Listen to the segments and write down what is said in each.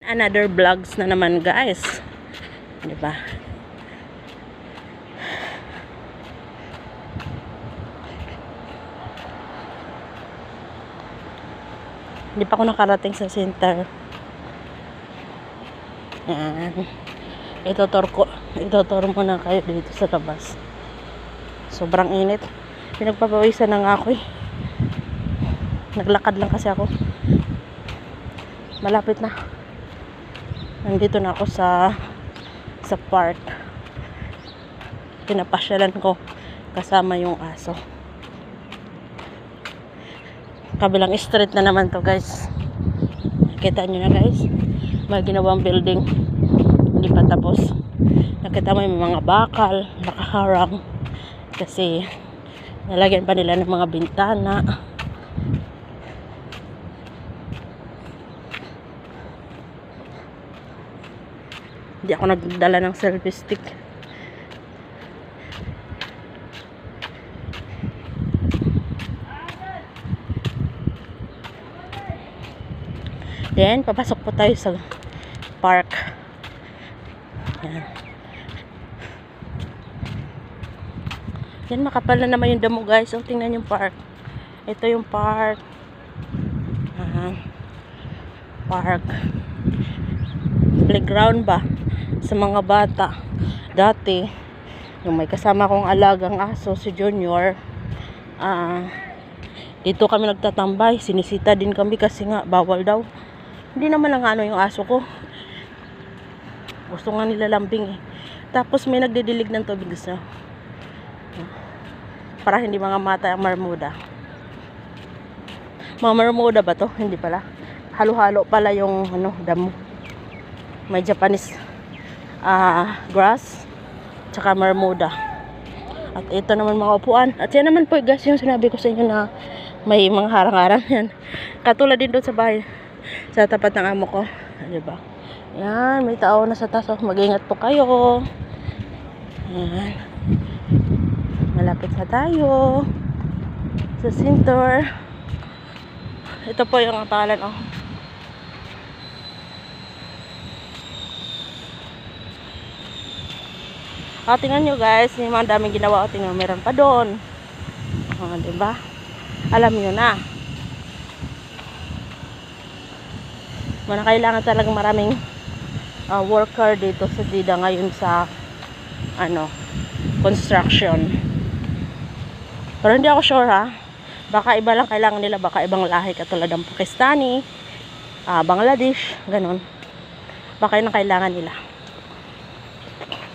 Another vlogs na naman guys. Diba? Hindi pa ako nakarating sa center. Yan. Itutur muna kayo dito sa labas. Sobrang init. Pinagpapawisan na nga ako eh. Naglakad lang kasi ako. Malapit na. Nandito na ako sa park. Pinapasyalan ko kasama yung aso. Kabilang street na naman to guys. Kita nyo na guys. May ginawang building. Hindi pa tapos. Nakita mo yung mga bakal. Nakaharang. Kasi nalagyan pa nila ng mga bintana. Hindi ako nagdala ng selfie stick. Then, papasok po tayo sa park. Yan. Yan, makapal na naman yung damo guys. So, tingnan yung park. Ito yung park. Park. Playground ba? Sa mga bata. Dati, yung may kasama kong alagang aso, si Junior, dito kami nagtatambay. Sinisita din kami kasi nga, bawal daw. Hindi naman lang ano yung aso ko. Gusto nga nila lambing eh. Tapos may nagdidilig ng tubig sa para hindi mga mata ang marmuda. Mga marmuda ba to? Hindi pala. Halo-halo pala yung ano, damo. May Japanese grass tsaka marmuda. At ito naman mga upuan. At yan naman po guys yung sinabi ko sa inyo na may mga harang-harang yan. Katulad din doon sa bahay. Sa tapat ng amo ko. Diba? Yan. May tao na sa taas. Mag-ingat po kayo. Yan. Malapit na tayo. Sa center. Ito po yung pangalan. Oh. Tingnan nyo guys. Yung mga daming ginawa. Tingnan meron pa doon. Diba? Alam nyo na. Kailangan talagang maraming worker dito sa Jeddah ngayon sa construction. Pero hindi ako sure ha. Baka iba lang kailangan nila, baka ibang lahi katulad ng Pakistani, Bangladesh, ganun. Baka yun ang kailangan nila.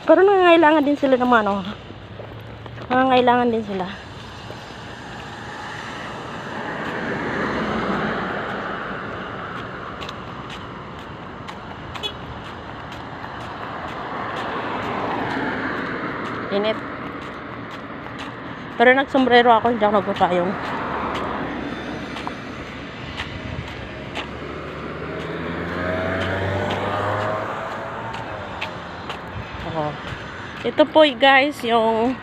Pero nangangailangan din sila ng ano. Nangangailangan din sila. Init. Pero nagsombrero ako, hindi ako nagpapayong. Ito po guys, yung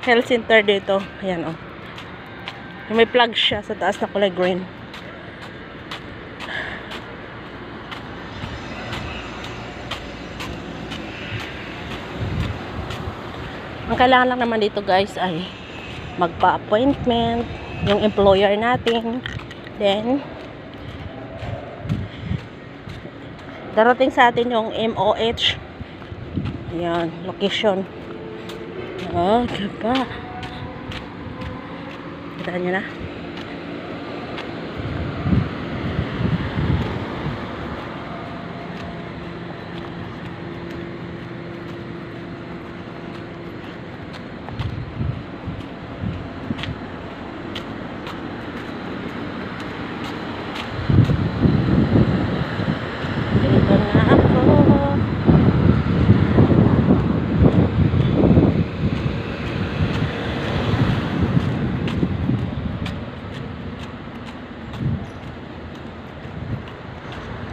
health center dito. Ayan o. May plug siya sa taas na kulay green. Ang kailangan lang naman dito guys ay magpa-appointment yung employer natin. Then darating sa atin yung MOH. Ayan, location. Diba? Kita nyo na.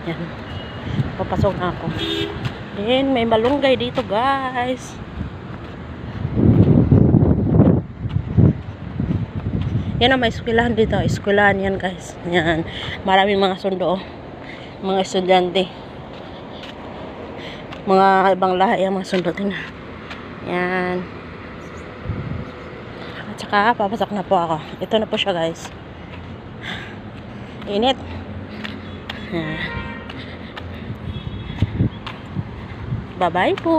Yan. Papasok na ako. Then, may malunggay dito, guys. Yan ang may eskwelahan dito. Eskwelahan yan, guys. Yan. Maraming mga sundo. Mga estudyante. mga ibang lahi ang mga sundutin. Yan. At saka, papasak na po ako. Ito na po siya, guys. Init. Yan. Bye-bye po.